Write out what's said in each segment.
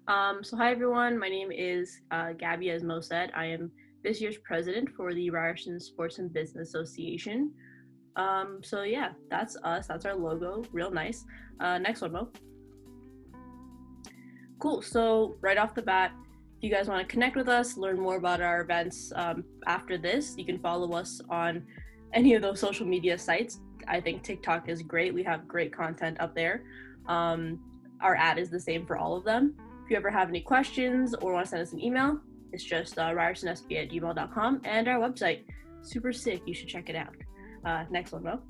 So hi everyone, my name is Gabby, as Mo said. I am this year's president for the Ryerson Sports and Business Association. So yeah, that's us. That's our logo. Real nice. Next one, Mo. Cool. So right off the bat, if you guys want to connect with us, learn more about our events after this, you can follow us on any of those social media sites. I think TikTok is great. We have great content up there. Our ad is the same for all of them. If you ever have any questions or want to send us an email, it's just ryersonsba@gmail.com, and our website. Super sick. You should check it out. Next one, Mo.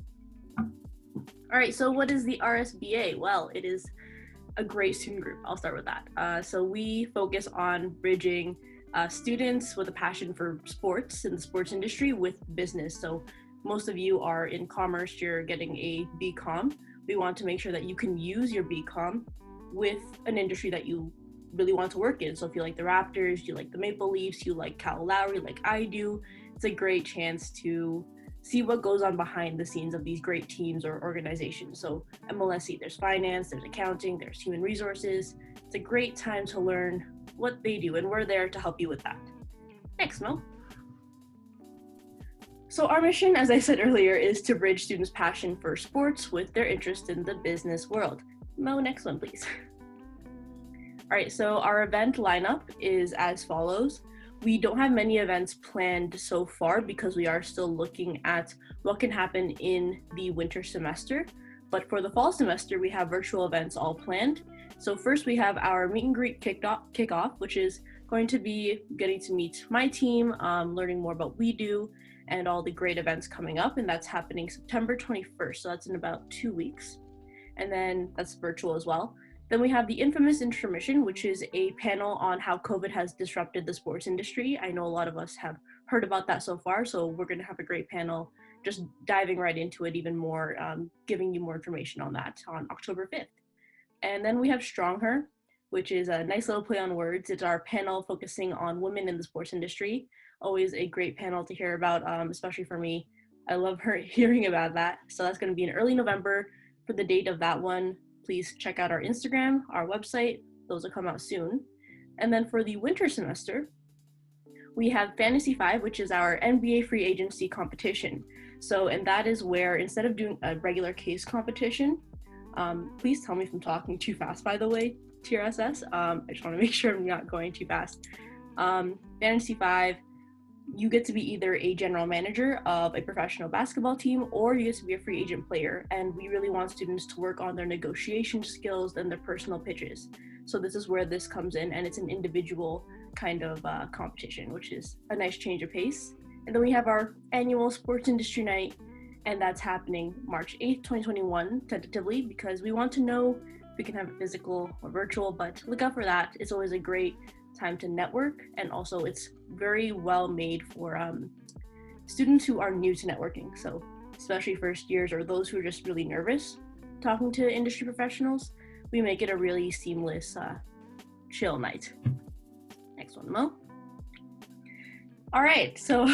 All right, so what is the RSBA? Well, it is a great student group. I'll start with that. So we focus on bridging students with a passion for sports and the sports industry with business. So most of you are in commerce, you're getting a BCom. We want to make sure that you can use your BCom with an industry that you really want to work in. So if you like the Raptors, you like the Maple Leafs, you like Cal Lowry like I do, it's a great chance to see what goes on behind the scenes of these great teams or organizations. So MLSE, there's finance, there's accounting, there's human resources. It's a great time to learn what they do, and we're there to help you with that. Next, Mo. So our mission, as I said earlier, is to bridge students' passion for sports with their interest in the business world. Mo, next one, please. All right, so our event lineup is as follows. We don't have many events planned so far because we are still looking at what can happen in the winter semester. But for the fall semester, we have virtual events all planned. So first we have our meet and greet kickoff, which is going to be getting to meet my team, learning more about what we do, and all the great events coming up. And that's happening September 21st. So that's in about 2 weeks. And then that's virtual as well. Then we have the infamous intermission, which is a panel on how COVID has disrupted the sports industry. I know a lot of us have heard about that so far, so we're going to have a great panel just diving right into it even more, giving you more information on that on October 5th. And then we have Strong Her, which is a nice little play on words. It's our panel focusing on women in the sports industry. Always a great panel to hear about, especially for me. I love hearing about that. So that's going to be in early November. For the date of that one, please check out our Instagram, our website. Those will come out soon. And then for the winter semester, we have Fantasy 5, which is our NBA free agency competition. So, and that is where instead of doing a regular case competition, please tell me if I'm talking too fast, by the way, TRSS. I just want to make sure I'm not going too fast. Fantasy 5, you get to be either a general manager of a professional basketball team or you get to be a free agent player. And we really want students to work on their negotiation skills and their personal pitches. So this is where this comes in, and it's an individual kind of competition, which is a nice change of pace. And then we have our annual sports industry night, and that's happening March 8th, 2021, tentatively, because we want to know if we can have it physical or virtual, but look out for that. It's always a great time to network, and also it's very well made for students who are new to networking, so especially first years or those who are just really nervous talking to industry professionals. We make it a really seamless chill night. Next one, Mo. All right, so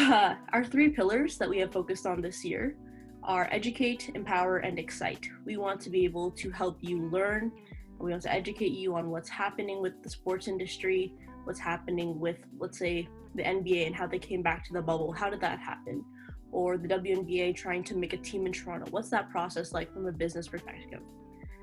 our 3 pillars that we have focused on this year are educate, empower, and excite. We want to be able to help you learn. We want to educate you on what's happening with the sports industry, what's happening with, let's say, the NBA and how they came back to the bubble. How did that happen? Or the WNBA trying to make a team in Toronto. What's that process like from a business perspective?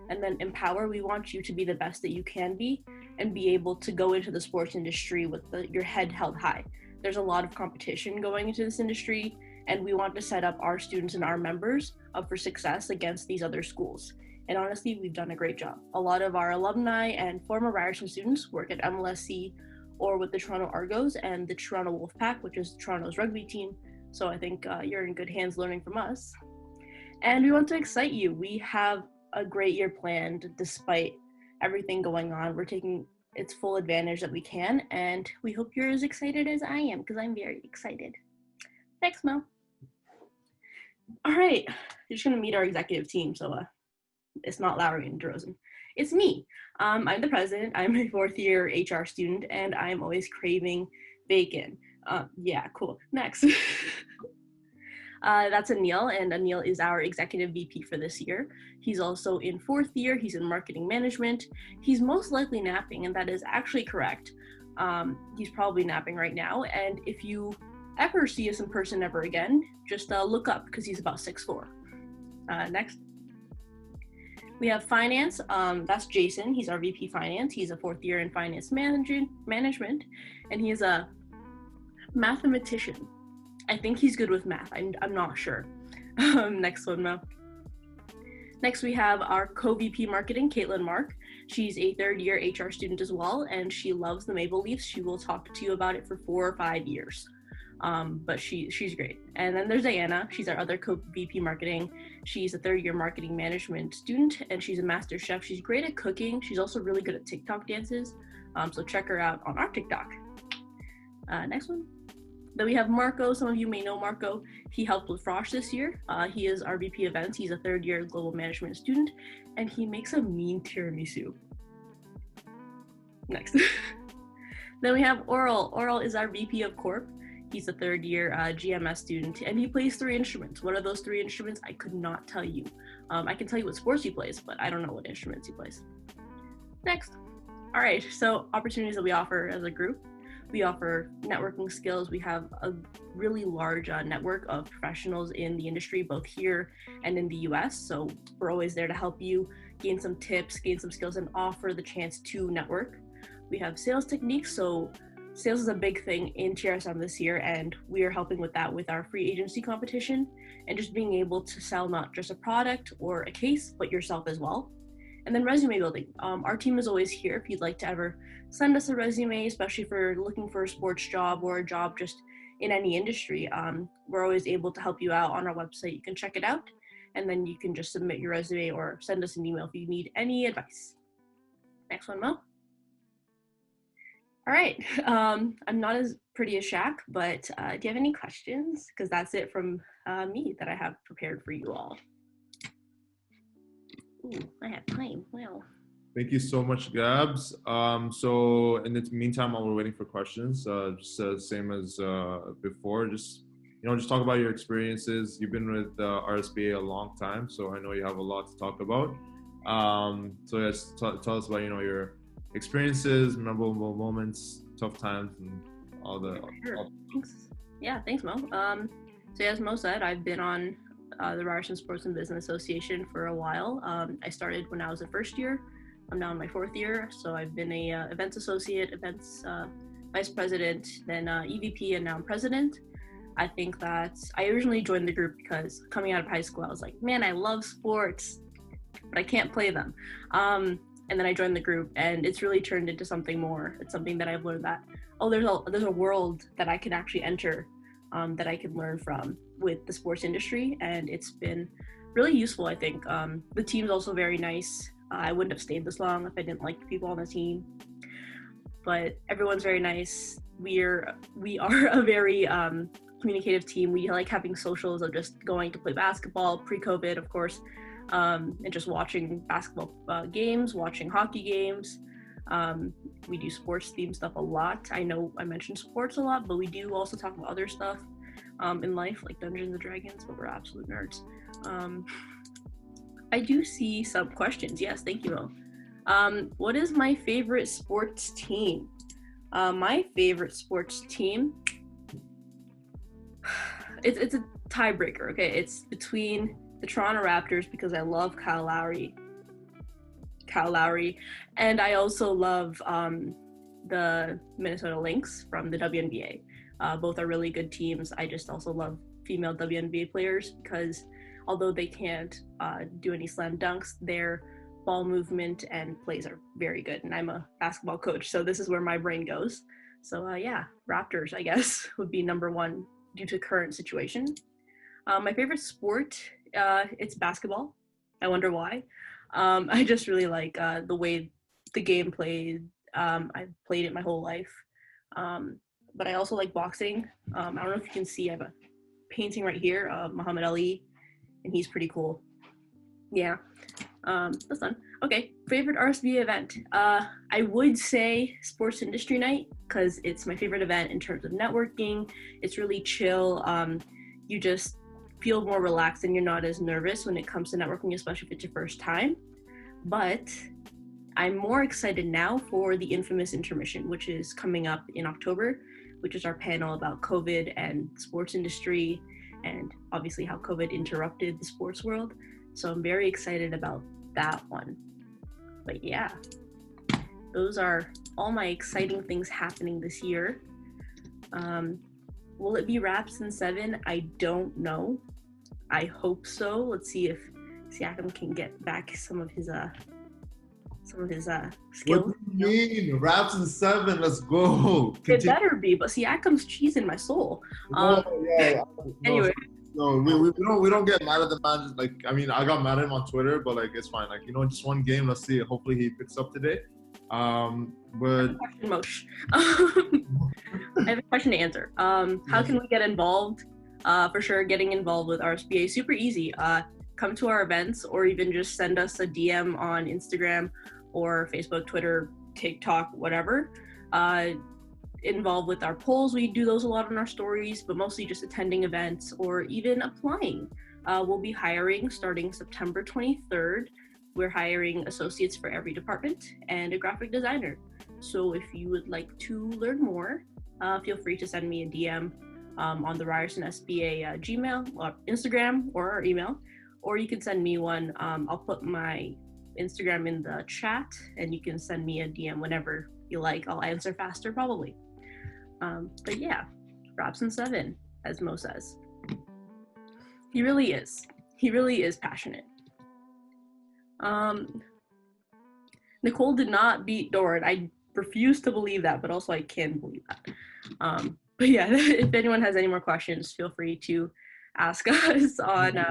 And then empower, we want you to be the best that you can be and be able to go into the sports industry with your head held high. There's a lot of competition going into this industry, and we want to set up our students and our members up for success against these other schools. And honestly, we've done a great job. A lot of our alumni and former Ryerson students work at MLSE or with the Toronto Argos and the Toronto Wolfpack, which is Toronto's rugby team. So I think you're in good hands learning from us. And we want to excite you. We have a great year planned despite everything going on. We're taking its full advantage that we can, and we hope you're as excited as I am, because I'm very excited. Thanks, Mo. All right, you're just gonna meet our executive team, so it's not Lowry and DeRozan. It's me. I'm the president. I'm a 4th year HR student, and I'm always craving bacon. Yeah, cool. Next. That's Anil, and Anil is our executive VP for this year. He's also in 4th year. He's in marketing management. He's most likely napping, and that is actually correct. He's probably napping right now, and if you ever see us in person ever again, just look up because he's about 6'4". Next. We have finance. That's Jason. He's our VP finance. He's a 4th year in finance management, and he is a mathematician. I think he's good with math. I'm not sure. Next one, Mo. Next, we have our co-VP marketing, Caitlin Mark. She's a 3rd year HR student as well, and she loves the Maple Leafs. She will talk to you about it for 4 or 5 years. But she's great. And then there's Diana. She's our other co-VP marketing. She's a 3rd year marketing management student, and she's a master chef. She's great at cooking. She's also really good at TikTok dances. So check her out on our TikTok. Next one. Then we have Marco. Some of you may know Marco. He helped with Frosh this year. He is our VP events. He's a 3rd year global management student, and he makes a mean tiramisu. Next. Then we have Oral. Oral is our VP of Corp. He's a 3rd year GMS student, and he plays 3 instruments. What are those 3 instruments? I could not tell you. I can tell you what sports he plays, but I don't know what instruments he plays. Next. All right, so opportunities that we offer as a group. We offer networking skills. We have a really large network of professionals in the industry, both here and in the US. So we're always there to help you gain some tips, gain some skills, and offer the chance to network. We have sales techniques. So sales is a big thing in TRSM this year, and we are helping with that with our free agency competition and just being able to sell not just a product or a case, but yourself as well. And then resume building. Our team is always here if you'd like to ever send us a resume, especially for looking for a sports job or a job just in any industry. We're always able to help you out on our website. You can check it out, and then you can just submit your resume or send us an email if you need any advice. Next one, Mo. All right, I'm not as pretty as Shaq, but do you have any questions? Because that's it from me that I have prepared for you all. Ooh, I have time. Wow. Thank you so much, Gabs. So in the meantime, while we're waiting for questions, just same as before, just talk about your experiences. You've been with RSBA a long time, so I know you have a lot to talk about. So yes, tell us about your experiences, memorable moments, tough times, and all the. Sure. Thanks. Yeah, thanks, Mo. So as Mo said, I've been on the Ryerson Sports and Business Association for a while. I started when I was in 1st year. I'm now in my 4th year, so I've been a events associate, events vice president, then EVP, and now I'm president. I think that I originally joined the group because coming out of high school, I was like, man, I love sports, but I can't play them. And then I joined the group, and it's really turned into something more. It's something that I've learned that, there's a world that I can actually enter, that I can learn from with the sports industry, and it's been really useful, I think. The team's also very nice. I wouldn't have stayed this long if I didn't like the people on the team, but everyone's very nice. We are a very communicative team. We like having socials of just going to play basketball pre-COVID, of course, and just watching basketball games, watching hockey games. We do sports themed stuff a lot. I know I mentioned sports a lot, but we do also talk about other stuff in life, like Dungeons and Dragons, but we're absolute nerds. I do see some questions. Yes, thank you, Mo. What is my favorite sports team? My favorite sports team, it's a tiebreaker, okay? It's between the Toronto Raptors because I love Kyle Lowry, and I also love the Minnesota Lynx from the WNBA. Both are really good teams. I just also love female WNBA players because although they can't do any slam dunks, their ball movement and plays are very good. And I'm a basketball coach, so this is where my brain goes. So yeah, Raptors, I guess, would be number one due to current situation. My favorite sport, it's basketball. I wonder why. I just really like the way the game played. I've played it my whole life. But I also like boxing. I don't know if you can see, I have a painting right here of Muhammad Ali, and he's pretty cool. Yeah, that's fun. Okay, favorite RSBA event. I would say Sports Industry Night because it's my favorite event in terms of networking. It's really chill. You just feel more relaxed and you're not as nervous when it comes to networking, especially if it's your first time. But I'm more excited now for the infamous intermission, which is coming up in October, which is our panel about COVID and sports industry, and obviously how COVID interrupted the sports world. So I'm very excited about that one. But yeah, those are all my exciting things happening this year. Will it be Raps in 7? I don't know. I hope so. Let's see if Siakam can get back some of his skills. What do you mean? Raps in 7, let's go. It better be, but Siakam's cheese in my soul. Anyway. No, we don't get mad at the man. Just like, I mean, I got mad at him on Twitter, but like it's fine. Like, just one game. Let's see. Hopefully he picks up today. But Mosh. I have a question to answer. How can we get involved? For sure, getting involved with RSBA is super easy. Come to our events, or even just send us a DM on Instagram or Facebook, Twitter, TikTok, whatever. Involved with our polls. We do those a lot on our stories, but mostly just attending events or even applying. We'll be hiring starting September 23rd. We're hiring associates for every department and a graphic designer. So if you would like to learn more, feel free to send me a DM on the Ryerson SBA Gmail or Instagram or our email, or you can send me one. I'll put my Instagram in the chat and you can send me a DM whenever you like. I'll answer faster probably. But yeah, Raps in 7, as Mo says. He really is. He really is passionate. Nicole did not beat Doran. I refuse to believe that, but also I can believe that. But yeah, if anyone has any more questions, feel free to ask us on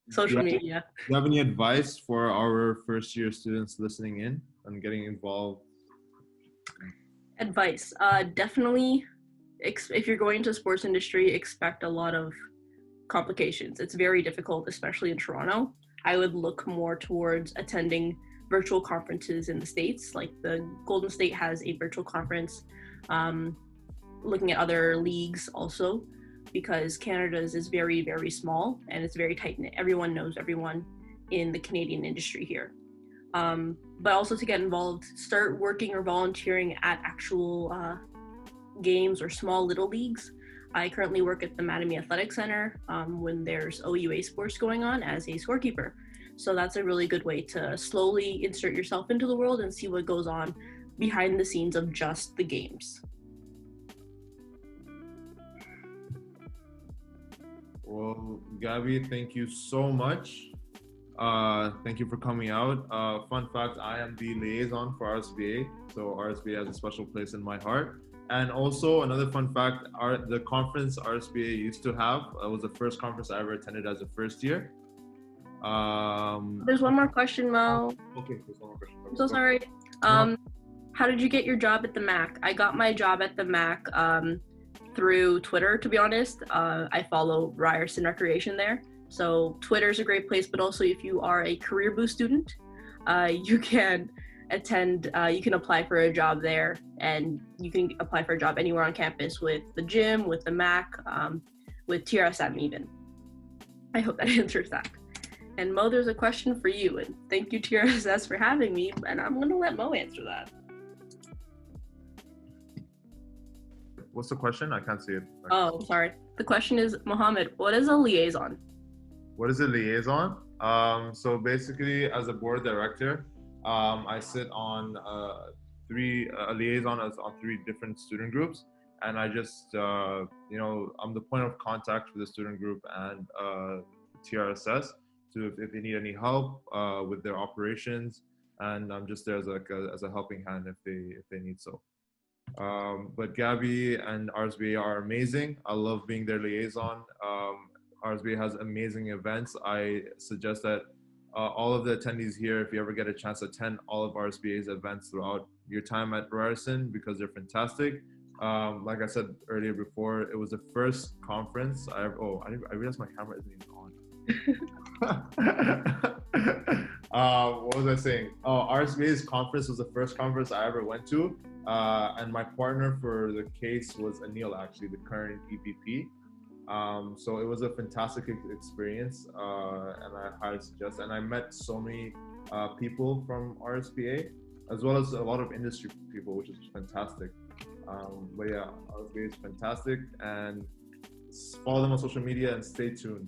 social media. Do you have any advice for our first year students listening in and getting involved? Advice, definitely, if you're going to sports industry, expect a lot of complications. It's very difficult, especially in Toronto. I would look more towards attending virtual conferences in the States, like the Golden State has a virtual conference, looking at other leagues also, because Canada's is very, very small and it's very tight-knit. Everyone knows everyone in the Canadian industry here. But also to get involved, start working or volunteering at actual games or small little leagues. I currently work at the Mattamy Athletic Center when there's OUA sports going on as a scorekeeper. So that's a really good way to slowly insert yourself into the world and see what goes on behind the scenes of just the games. Well, Gabby, thank you so much. Thank you for coming out. Fun fact, I am the liaison for RSBA, so RSBA has a special place in my heart. And also another fun fact, the conference RSBA used to have was the first conference I ever attended as a first year. There's one more question, Mo. Okay, there's one more question. I'm so sorry. How did you get your job at the MAC? I got my job at the MAC through Twitter, to be honest. I follow Ryerson Recreation there. So Twitter's a great place, but also if you are a Career Boost student, you can you can apply for a job there, and you can apply for a job anywhere on campus with the gym, with the MAC, with TRSM even. I hope that answers that. And Mo, there's a question for you, and thank you TRSS for having me, and I'm gonna let Mo answer that. What's the question? I can't see it. Oh, sorry. The question is, Mohammed, what is a liaison? What is a liaison? So basically, as a board director, I sit on a liaison on 3 different student groups, and I just, I'm the point of contact for the student group and TRSS. So if they need any help with their operations, and I'm just there as a helping hand if they need so. But Gabby and RSBA are amazing. I love being their liaison. RSBA has amazing events. I suggest that all of the attendees here, if you ever get a chance to attend all of RSBA's events throughout your time at Ryerson, because they're fantastic. Like I said earlier before, it was the first conference I realized my camera isn't even on. What was I saying? RSBA's conference was the first conference I ever went to. And my partner for the case was Anil, actually, the current EVP. So it was a fantastic experience, and I highly suggest. And I met so many people from RSBA, as well as a lot of industry people, which is fantastic. But yeah, RSBA is fantastic, and follow them on social media and stay tuned.